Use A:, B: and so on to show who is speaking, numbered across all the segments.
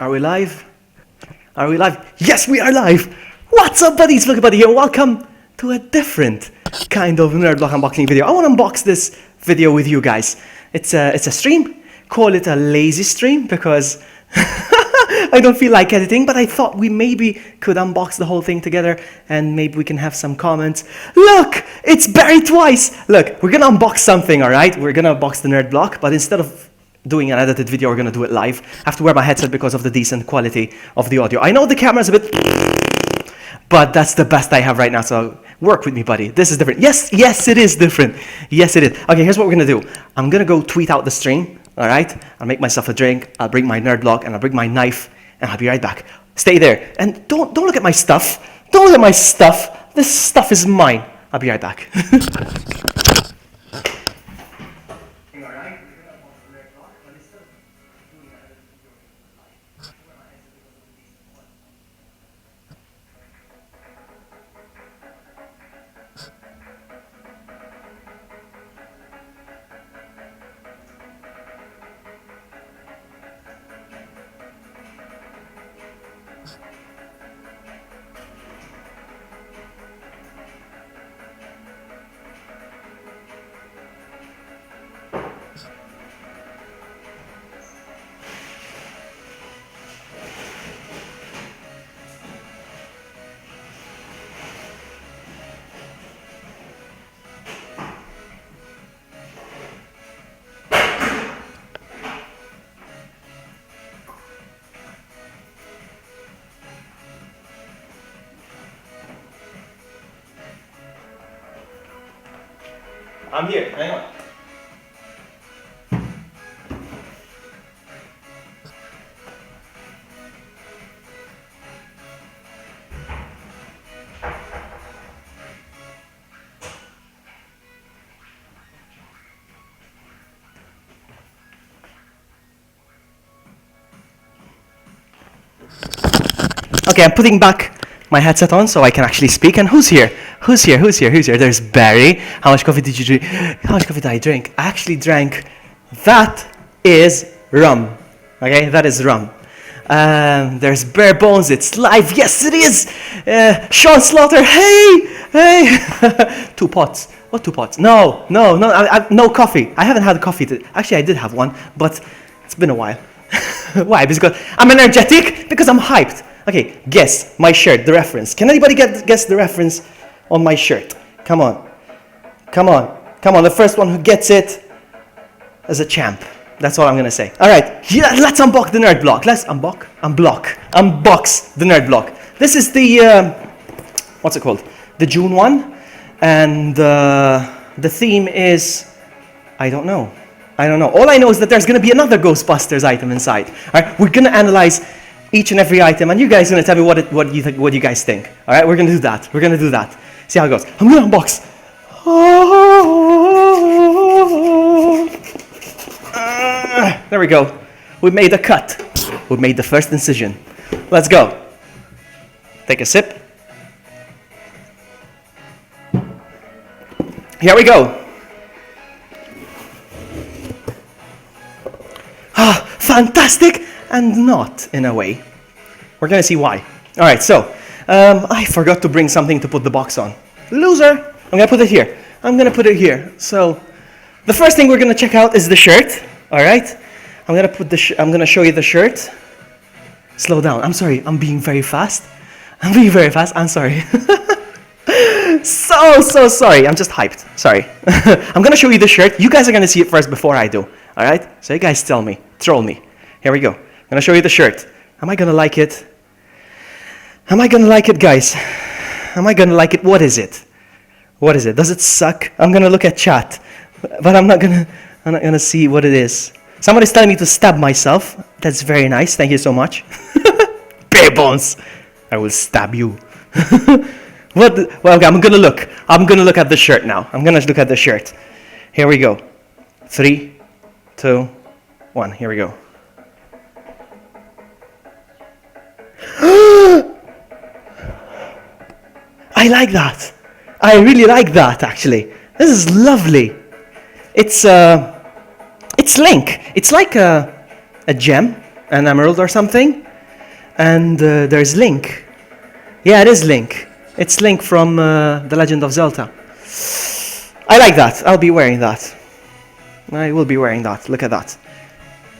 A: Are we live? Are we live? Yes, we are live! What's up, buddies? VloggyBuddy here. Welcome to a different kind of nerd block unboxing video. I want to unbox this video with you guys. It's a stream. Call it a lazy stream because I don't feel like editing, but I thought we maybe could unbox the whole thing together and maybe we can have some comments. Look, it's Barry twice. Look, we're gonna unbox something, all right? We're gonna unbox the nerd block, but instead of doing an edited video, we're gonna do it live. I have to wear my headset because of the decent quality of the audio. I know the camera's a bit, but that's the best I have right now, so work with me, buddy. This is different. Yes, it is different. Yes, it is. Okay, here's what we're gonna do. I'm gonna go tweet out the stream, all right? I'll make myself a drink, I'll bring my nerd block, and I'll bring my knife, and I'll be right back. Stay there. And don't look at my stuff. Don't look at my stuff. This stuff is mine. I'll be right back. I'm here, hang on. Okay, I'm putting back my headset on so I can actually speak. And who's here? Who's here? There's Barry. How much coffee did you drink? How much coffee did I drink? I actually drank, that is rum. Okay, that is rum. There's Bare Bones, it's live. Yes, it is. Sean Slaughter, hey. 2 pots. What 2 pots? No, no coffee. I haven't had coffee. Actually, I did have one, but it's been a while. Why? Because I'm energetic? Because I'm hyped. Okay, guess my shirt, the reference. Can anybody guess the reference on my shirt? Come on. The first one who gets it is a champ. That's all I'm gonna say. All right, let's unbox the nerd block. Let's unbox the nerd block. This is the what's it called? The June one, and the theme is I don't know. All I know is that there's gonna be another Ghostbusters item inside. All right, we're gonna analyze each and every item, and you guys are gonna tell me what you guys think. All right, we're gonna do that. See how it goes. I'm gonna unbox. There we go. We made a cut. We made the first incision. Let's go. Take a sip. Here we go. Fantastic, and not in a way. We're gonna see why. All right, so I forgot to bring something to put the box on. Loser. I'm gonna put it here. So the first thing we're gonna check out is the shirt. All right. I'm gonna show you the shirt. Slow down. I'm sorry. I'm being very fast. I'm sorry. so sorry. I'm just hyped. Sorry. I'm gonna show you the shirt. You guys are gonna see it first before I do. All right. So you guys troll me. Here we go. I'm gonna show you the shirt. Am I gonna like it? Guys? Am I gonna like it? What is it? Does it suck? I'm gonna look at chat, but I'm not gonna see what it is. Somebody's telling me to stab myself. That's very nice. Thank you so much. Bare Bones. I will stab you. What? Well, okay, I'm gonna look at the shirt now. Here we go. 3, 2, 1. Here we go. I like that. I really like that, actually. This is lovely. It's Link. It's like a gem, an emerald or something. And there's Link. Yeah, it is Link. It's Link from The Legend of Zelda. I like that. I'll be wearing that. I will be wearing that. Look at that.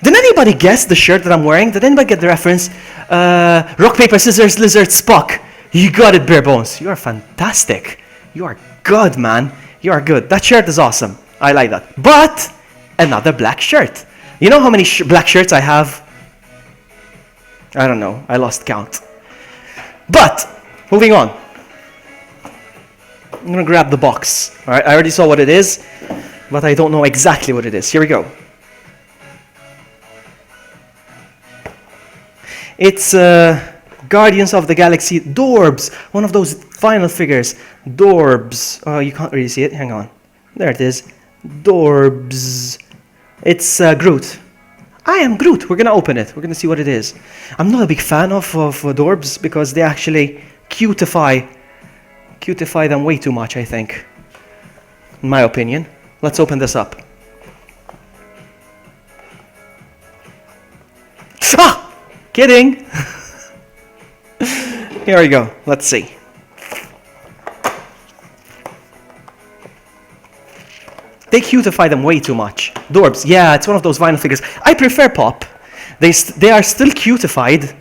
A: Did anybody guess the shirt that I'm wearing? Did anybody get the reference? Rock, paper, scissors, lizard, Spock. You got it, Bare Bones. You are fantastic. You are good, man. You are good. That shirt is awesome. I like that. But another black shirt. You know how many black shirts I have? I don't know. I lost count. But moving on. I'm gonna grab the box. All right. I already saw what it is, but I don't know exactly what it is. Here we go. It's Guardians of the Galaxy Dorbs, one of those final figures. Dorbs. Oh, you can't really see it. Hang on. There it is. Dorbs. It's Groot. I am Groot. We're going to open it. We're going to see what it is. I'm not a big fan of Dorbs because they actually cutify them way too much, I think. In my opinion. Let's open this up. Ah! Kidding. Here we go. Let's see. They cutify them way too much. Dorbs, yeah, it's one of those vinyl figures. I prefer Pop. They are still cutified.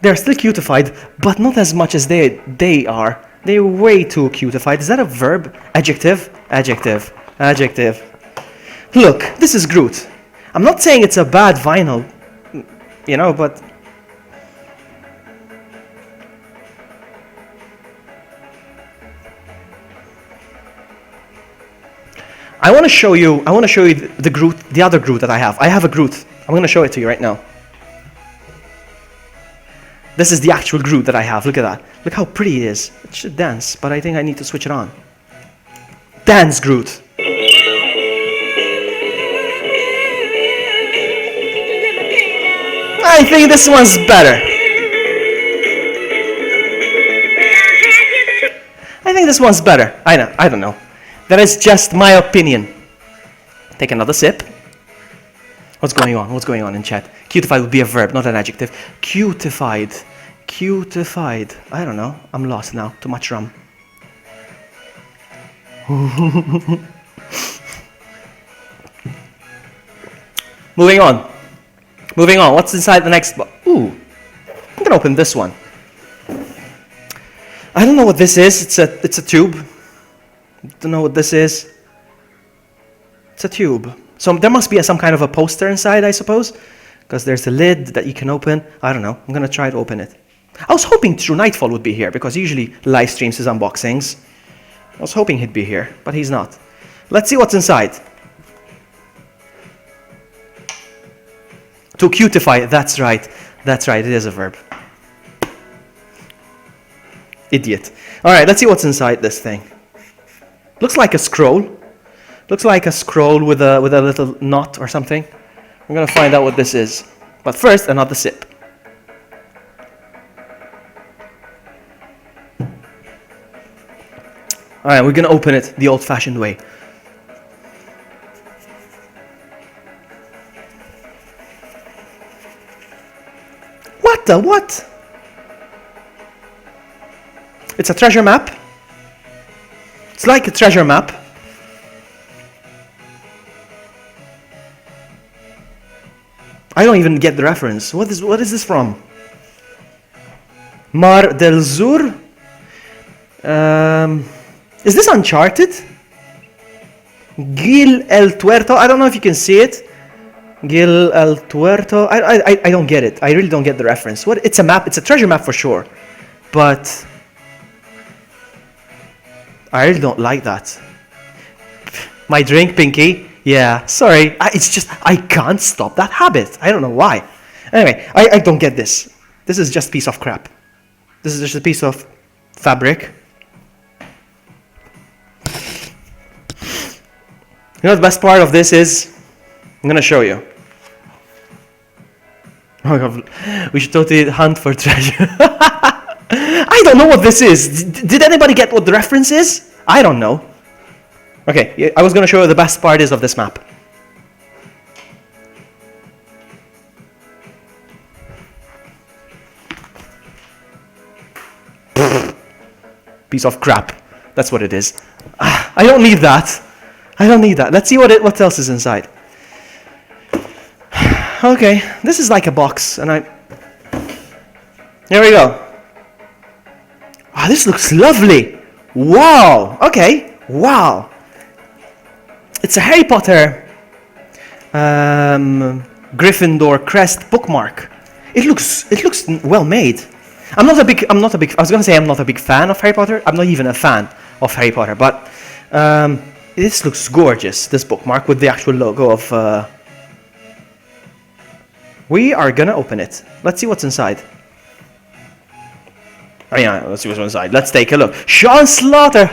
A: They're still cutified, but not as much as they are. They're way too cutified. Is that a verb? Adjective? Adjective. Adjective. Look, this is Groot. I'm not saying it's a bad vinyl, you know, but I want to show you the Groot, the other Groot that I have. I have a Groot. I'm going to show it to you right now. This is the actual Groot that I have. Look at that. Look how pretty it is. It should dance, but I think I need to switch it on. Dance Groot. I think this one's better. I think this one's better. I don't know. That is just my opinion. Take another sip. What's going on? What's going on in chat? Cutified would be a verb, not an adjective. Cutified. Cutified. I don't know. I'm lost now. Too much rum. Moving on. Moving on. What's inside the next box? Ooh. I'm going to open this one. I don't know what this is. It's a tube. Don't know what this is. It's a tube. So there must be some kind of a poster inside, I suppose, because there's a lid that you can open. I don't know. I'm going to try to open it. I was hoping True Nightfall would be here, because he usually live streams his unboxings. I was hoping he'd be here, but he's not. Let's see what's inside. To cutify, that's right. That's right, it is a verb. Idiot. All right, let's see what's inside this thing. Looks like a scroll. Looks like a scroll with a little knot or something. I'm going to find out what this is. But first, another sip. All right, we're going to open it the old-fashioned way. What the what? It's a treasure map. It's like a treasure map. I don't even get the reference. What is this from? Mar del Sur? Is this Uncharted? Gil el Tuerto? I don't know if you can see it. Gil el Tuerto? I don't get it. I really don't get the reference. What? It's a map. It's a treasure map for sure. But I really don't like that. My drink, Pinky? Yeah, sorry. It's just, I can't stop that habit. I don't know why. Anyway, I don't get this. This is just a piece of crap. This is just a piece of fabric. You know what the best part of this is? I'm going to show you. Oh my God, we should totally hunt for treasure. I don't know what this is. Did anybody get what the reference is? I don't know. Okay, I was going to show you the best part is of this map. piece of crap. That's what it is. I don't need that. I don't need that. Let's see what else is inside. Okay, this is like a box, and here we go. Wow, this looks lovely. Wow. Okay. Wow. It's a Harry Potter Gryffindor crest bookmark. It looks well made. I was gonna say I'm not a big fan of Harry Potter. I'm not even a fan of Harry Potter, but this looks gorgeous. This bookmark with the actual logo of. We are gonna open it. Let's see what's inside. Oh yeah, let's see what's inside. Let's take a look. Sean Slaughter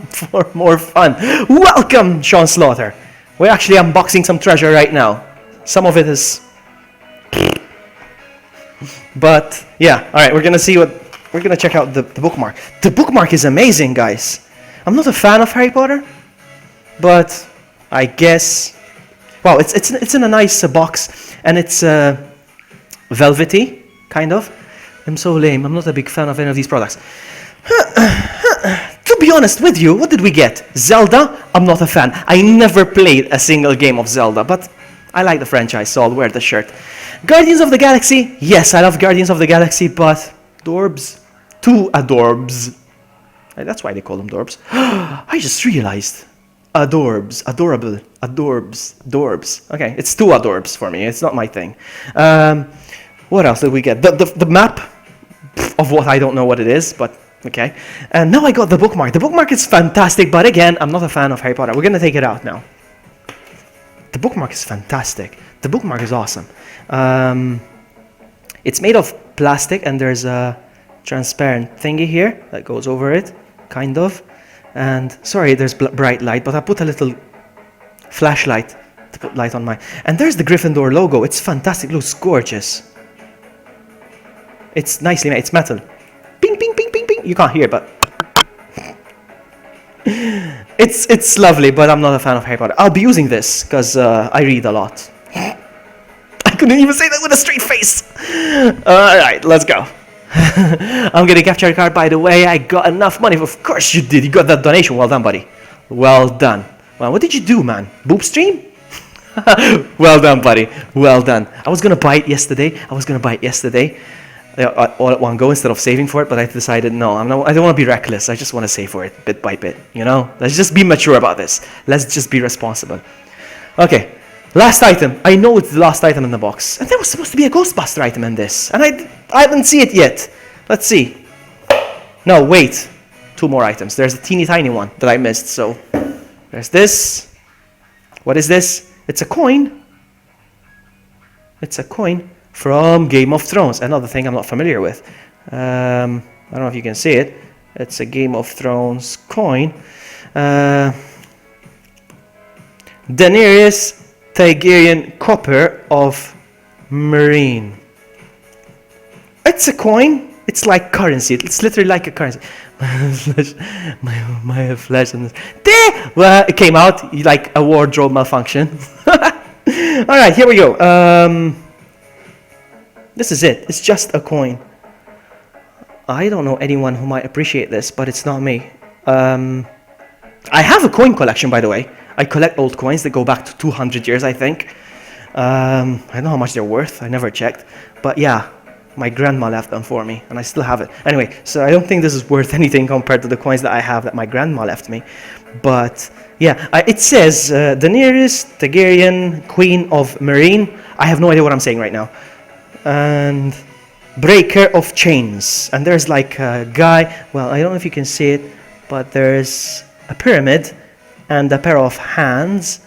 A: for more fun. Welcome, Sean Slaughter. We're actually unboxing some treasure right now. Some of it is, but yeah. All right, we're gonna check out the bookmark. The bookmark is amazing, guys. I'm not a fan of Harry Potter, but I guess. Wow, it's in a nice box, and it's velvety kind of. I'm so lame. I'm not a big fan of any of these products. To be honest with you, what did we get? Zelda? I'm not a fan. I never played a single game of Zelda, but I like the franchise, so I'll wear the shirt. Guardians of the Galaxy? Yes, I love Guardians of the Galaxy, but Dorbs? Two adorbs. That's why they call them Dorbs. I just realized. Adorbs. Adorable. Adorbs. Dorbs. Okay, it's two adorbs for me. It's not my thing. What else did we get? The map of what I don't know what it is, but okay. And now I got the bookmark. The bookmark is fantastic, but again, I'm not a fan of Harry Potter. We're gonna take it out now. The bookmark is fantastic. The bookmark is awesome. It's made of plastic, and there's a transparent thingy here that goes over it, kind of. And sorry, there's bright light, but I put a little flashlight to put light on mine. And there's the Gryffindor logo. It's fantastic. It looks gorgeous. It's nicely made. It's metal. Ping, ping, ping, ping, ping. You can't hear, but it's lovely. But I'm not a fan of Harry Potter. I'll be using this because I read a lot. I couldn't even say that with a straight face. All right, let's go. I'm gonna capture a card. By the way, I got enough money. Of course you did. You got that donation. Well done, buddy. Well done. Well, what did you do, man? Boob stream? Well done, buddy. Well done. I was gonna buy it yesterday. All at one go instead of saving for it, but I decided no. I don't want to be reckless. I just want to save for it bit by bit. You know. Let's just be mature about this. Let's just be responsible. Okay. Last item. I know it's the last item in the box, and there was supposed to be a Ghostbuster item in this, and I haven't seen it yet. Let's see. No, wait. Two more items. There's a teeny tiny one that I missed. So there's this. What is this? It's a coin. It's a coin from Game of Thrones. Another thing I'm not familiar with. I don't know if you can see it. It's a Game of Thrones coin. Daenerys Targaryen copper of marine. It's a coin. It's like currency. It's literally like a currency. my flesh and this. Well, it came out like a wardrobe malfunction. All right, here we go. This is it. It's just a coin. I don't know anyone who might appreciate this, but it's not me. I have a coin collection, by the way. I collect old coins that go back to 200 years, I think. I don't know how much they're worth. I never checked. But yeah, my grandma left them for me, and I still have it. Anyway, so I don't think this is worth anything compared to the coins that I have that my grandma left me. But yeah, it says Daenerys Targaryen, Queen of Marine. I have no idea what I'm saying right now. And Breaker of Chains. And there's like a guy. Well, I don't know if you can see it, but there's a pyramid and a pair of hands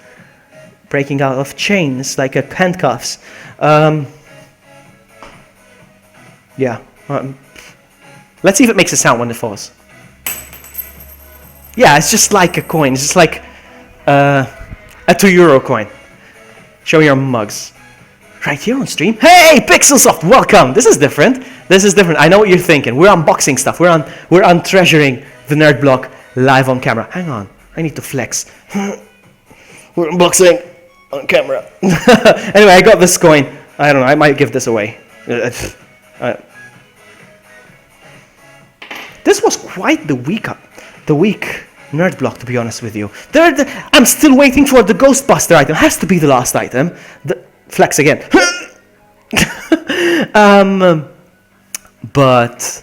A: breaking out of chains, like handcuffs. Yeah. Let's see if it makes a sound when it falls. Yeah, it's just like a coin. It's just like a €2 coin. Show your mugs. Right here on stream. Hey, Pixelsoft, welcome. This is different. I know what you're thinking. We're unboxing stuff. We're untreasuring the Nerd Block live on camera. Hang on. I need to flex. We're unboxing on camera. Anyway, I got this coin. I don't know. I might give this away. This was quite the week up. the week nerd block, to be honest with you. I'm still waiting for the Ghostbuster item. Has to be the last item. The flex again. But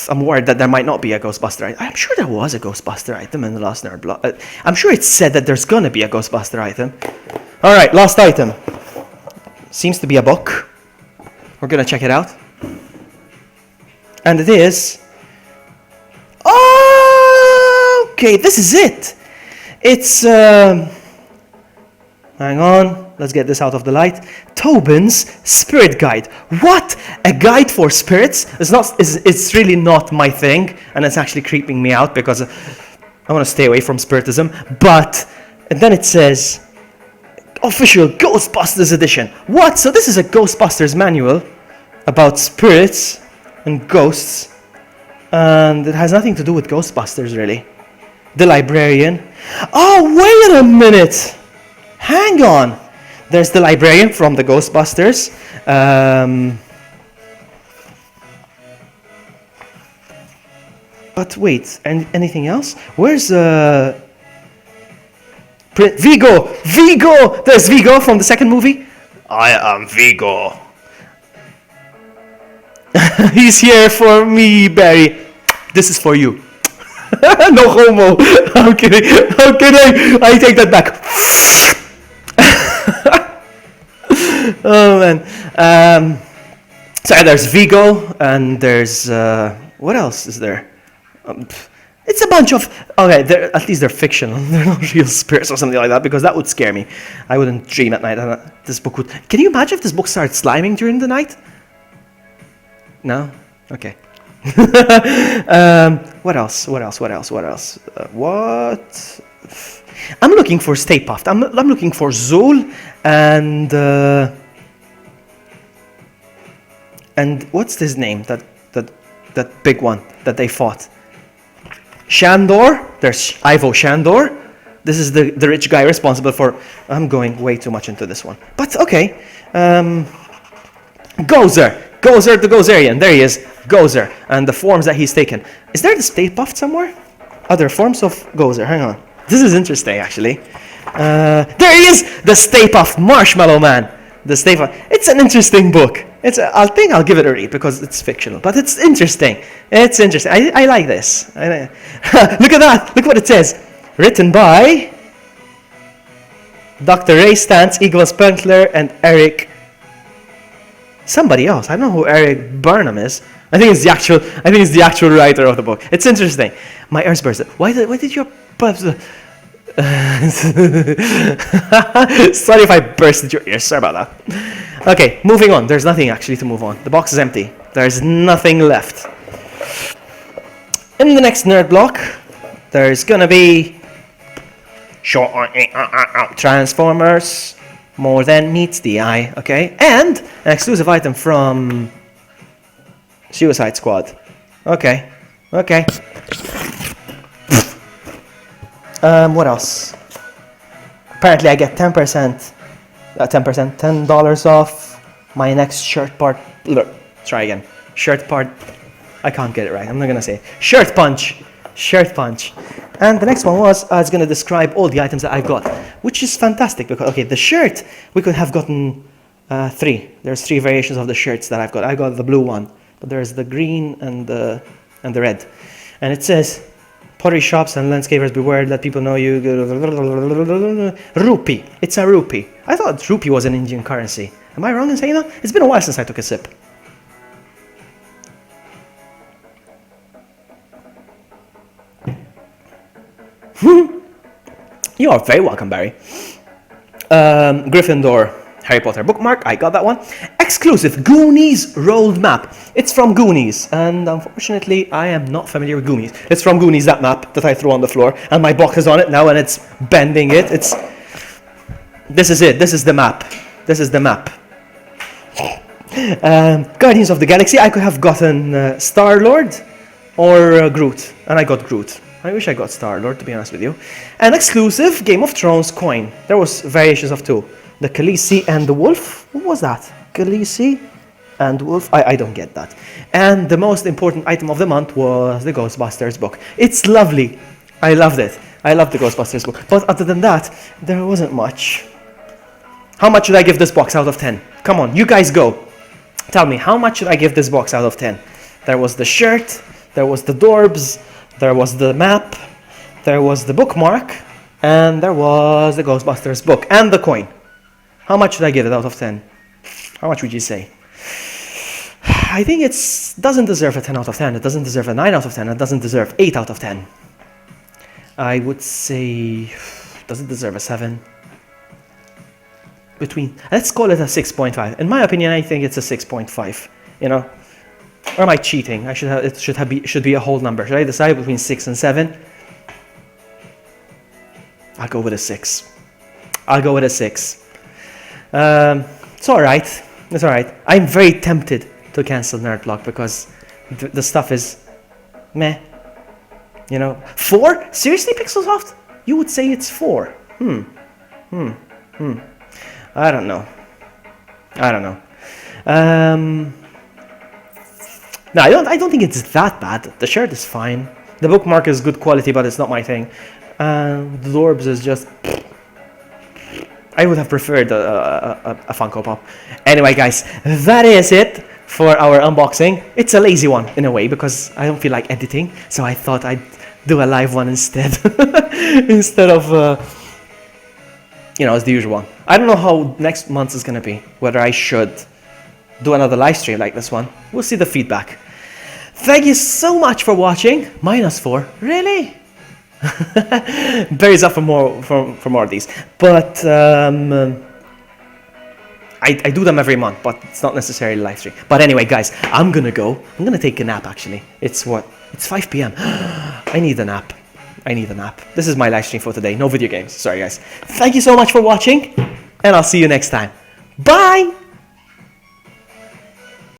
A: I'm worried that there might not be a Ghostbuster item. I'm sure there was a Ghostbuster item in the last nerd block. I'm sure it said that there's gonna be a Ghostbuster item. All right, last item. Seems to be a book. We're gonna check it out. And it is... Okay, this is it. It's... Hang on, let's get this out of the light. Tobin's Spirit Guide. What? A guide for spirits? It's really not my thing, and it's actually creeping me out because I want to stay away from spiritism. But, and then it says, official Ghostbusters edition. What? So this is a Ghostbusters manual about spirits and ghosts, and it has nothing to do with Ghostbusters, really. The librarian. Oh, wait a minute. Hang on. There's the librarian from the Ghostbusters. But wait, anything else? Where's Vigo? Vigo! There's Vigo from the second movie. I am Vigo. He's here for me, Barry. This is for you. No homo. I'm kidding. I'm kidding. I take that back. Oh man. So there's Vigo, and there's what else is there? It's a bunch of at least they're fictional. They're not real spirits or something like that, because that would scare me. I wouldn't dream at night. And this book would. Can you imagine if this book starts sliming during the night? No. Okay. What else? What? I'm looking for Stay Puft. I'm looking for Zool and what's his name? That big one that they fought. Shandor. There's Ivo Shandor. This is the rich guy responsible for. I'm going way too much into this one, but okay. Gozer the Gozerian. There he is. Gozer and the forms that he's taken. Is there the Stay Puft somewhere? Other forms of Gozer. Hang on. This is interesting, actually. There he is, the Stay Puft Marshmallow Man. The Stay Puft. It's an interesting book. I think I'll give it a read because it's fictional, but it's interesting. It's interesting. I like this. Look at that. Look what it says. Written by Dr. Ray Stantz, Eagle Spenkler, and Eric. Somebody else. I don't know who Eric Burnham is. I think it's the actual writer of the book. It's interesting. My ears bursted. Why did your Sorry if I bursted your ears. Sorry about that. Okay, moving on. There's nothing actually to move on. The box is empty. There's nothing left. In the next nerd block, there's gonna be Transformers. More than meets the eye. Okay, and an exclusive item from Suicide Squad. Okay. What else? Apparently I get 10%, $10 off my next shirt part. Look, try again. Shirt part. I can't get it right. I'm not gonna say it. Shirt punch. And the next one was, it's gonna describe all the items that I got, which is fantastic because, okay, the shirt, we could have gotten 3. There's 3 variations of the shirts that I've got. I got the blue one, but there's the green and the red. And it says, pottery shops and landscapers beware, let people know you. Rupee. It's a rupee. I thought rupee was an Indian currency. Am I wrong in saying that? It's been a while since I took a sip. You are very welcome, Barry. Gryffindor Harry Potter bookmark. I got that one. Exclusive Goonies rolled map. It's from Goonies, and unfortunately, I am not familiar with Goonies. It's from Goonies, that map that I threw on the floor, and my box is on it now, and it's bending it. This is it. This is the map. Guardians of the Galaxy. I could have gotten Star-Lord or Groot, and I got Groot. I wish I got Star-Lord, to be honest with you. An exclusive Game of Thrones coin. There was variations of 2. The Khaleesi and the Wolf. What was that? Khaleesi and wolf. I don't get that. And the most important item of the month was the Ghostbusters book. It's lovely. I loved it. I loved the Ghostbusters book. But other than that, there wasn't much. How much should I give this box out of 10? Come on, you guys go. Tell me, how much should I give this box out of 10? There was the shirt, there was the Dorbs, there was the map, there was the bookmark, and there was the Ghostbusters book, and the coin. How much should I give it out of 10? How much would you say? I think it doesn't deserve a 10 out of 10, it doesn't deserve a 9 out of 10, it doesn't deserve 8 out of 10. I would say, does it deserve a 7? Let's call it a 6.5. In my opinion, I think it's a 6.5. You know, or am I cheating? It should be a whole number. Should I decide between 6 and 7? I'll go with a 6. I'll go with a 6. It's all right. It's all right. I'm very tempted to cancel Nerdblock because the stuff is meh. You know, 4? Seriously, Pixelsoft? You would say it's 4? I don't know. No, I don't think it's that bad. The shirt is fine. The bookmark is good quality, but it's not my thing. The Dorbs is just... I would have preferred a Funko Pop. Anyway, guys, that is it for our unboxing. It's a lazy one, in a way, because I don't feel like editing. So I thought I'd do a live one instead. Instead of... as the usual one. I don't know how next month is going to be. Whether I should do another live stream like this one. We'll see the feedback. Thank you so much for watching. -4. Really? Berries up for more of these. But I do them every month, but it's not necessarily live stream. But anyway, guys, I'm going to go. I'm going to take a nap, actually. It's 5 p.m. I need a nap. This is my live stream for today. No video games. Sorry, guys. Thank you so much for watching, and I'll see you next time. Bye!